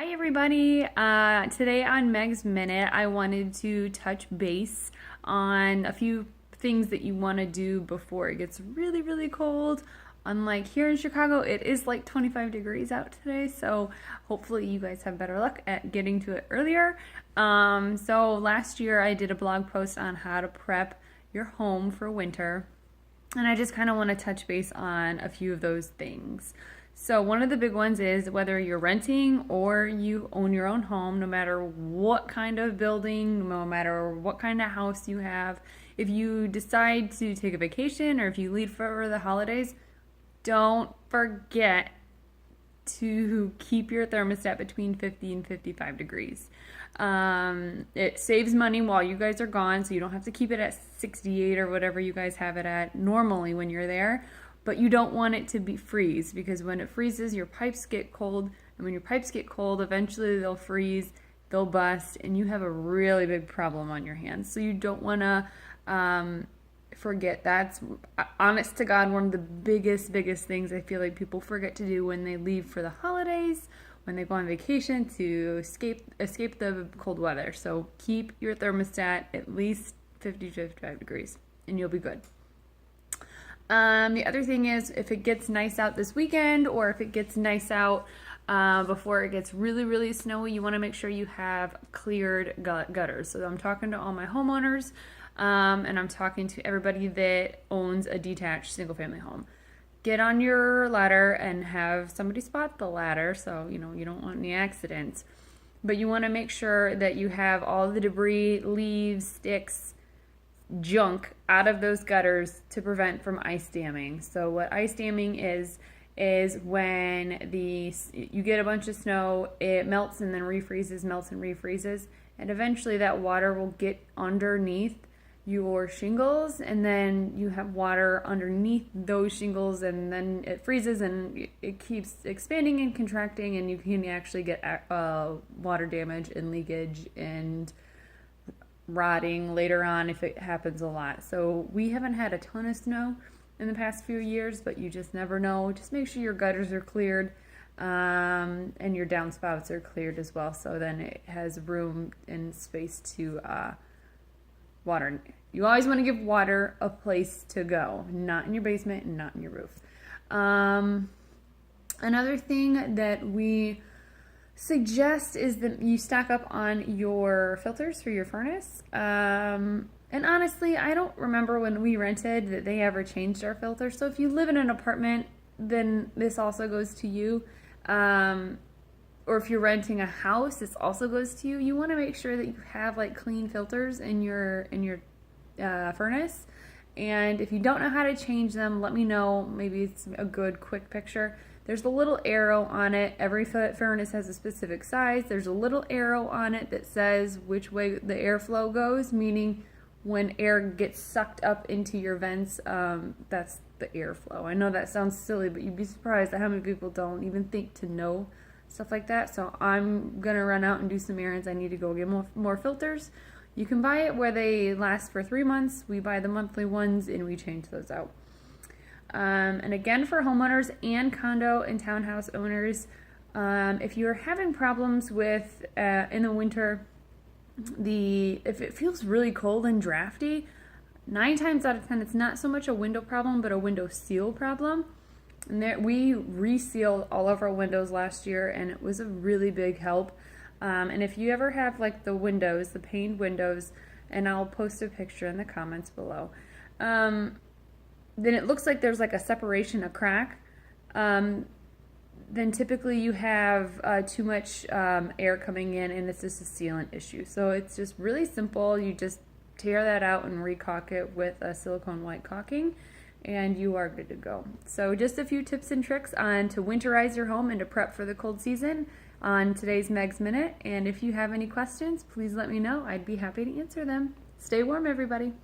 Hi everybody. Today on Meg's Minute, I wanted to touch base on a few things that you want to do before it gets really, really cold. Unlike here in Chicago, it is like 25 degrees out today, so hopefully you guys have better luck at getting to it earlier. So last year I did a blog post on how to prep your home for winter, and I just kind of want to touch base on a few of those things. So one of the big ones is whether you're renting or you own your own home, no matter what kind of building, no matter what kind of house you have, if you decide to take a vacation or if you leave for the holidays, don't forget to keep your thermostat between 50 and 55 degrees. It saves money while you guys are gone, so you don't have to keep it at 68 or whatever you guys have it at normally when you're there. But you don't want it to freeze, because when it freezes, your pipes get cold, and when your pipes get cold, eventually they'll freeze, they'll bust, and you have a really big problem on your hands. So you don't want to forget. That's, honest to God, one of the biggest things I feel like people forget to do when they leave for the holidays, when they go on vacation, to escape the cold weather. So keep your thermostat at least 50 to 55 degrees, and you'll be good. The other thing is, if it gets nice out this weekend, or if it gets nice out before it gets really, really snowy, you want to make sure you have cleared gutters. So I'm talking to all my homeowners, and I'm talking to everybody that owns a detached single-family home. Get on your ladder and have somebody spot the ladder, so you don't want any accidents. But you want to make sure that you have all the debris, leaves, sticks, junk out of those gutters to prevent from ice damming. So what ice damming is when you get a bunch of snow, it melts and then refreezes, melts and refreezes, and eventually that water will get underneath your shingles, and then you have water underneath those shingles, and then it freezes and it keeps expanding and contracting, and you can actually get water damage and leakage and rotting later on if it happens a lot. So we haven't had a ton of snow in the past few years, but you just never know. Just make sure your gutters are cleared, and your downspouts are cleared as well, so then it has room and space to water. You always want to give water a place to go, not in your basement and not in your roof. Another thing that we suggest is that you stock up on your filters for your furnace. And honestly, I don't remember when we rented that they ever changed our filter. So if you live in an apartment, then this also goes to you. Or if you're renting a house, this also goes to you. You want to make sure that you have like clean filters in your furnace. And if you don't know how to change them, let me know. Maybe it's a good quick picture. There's a little arrow on it. Every furnace has a specific size. There's a little arrow on it that says which way the airflow goes, meaning when air gets sucked up into your vents, that's the airflow. I know that sounds silly, but you'd be surprised at how many people don't even think to know stuff like that. So I'm going to run out and do some errands. I need to go get more filters. You can buy it where they last for 3 months. We buy the monthly ones and we change those out. And again, for homeowners and condo and townhouse owners, if you're having problems with in the winter, if it feels really cold and drafty, 9 times out of 10 it's not so much a window problem but a window seal problem. And we resealed all of our windows last year, and it was a really big help. And if you ever have like the paned windows, and I'll post a picture in the comments below, then it looks like there's like a separation, a crack, then typically you have too much air coming in, and it's just a sealant issue. So it's just really simple. You just tear that out and recaulk it with a silicone white caulking, and you are good to go. So just a few tips and tricks on to winterize your home and to prep for the cold season on today's Meg's Minute. And if you have any questions, please let me know. I'd be happy to answer them. Stay warm, everybody.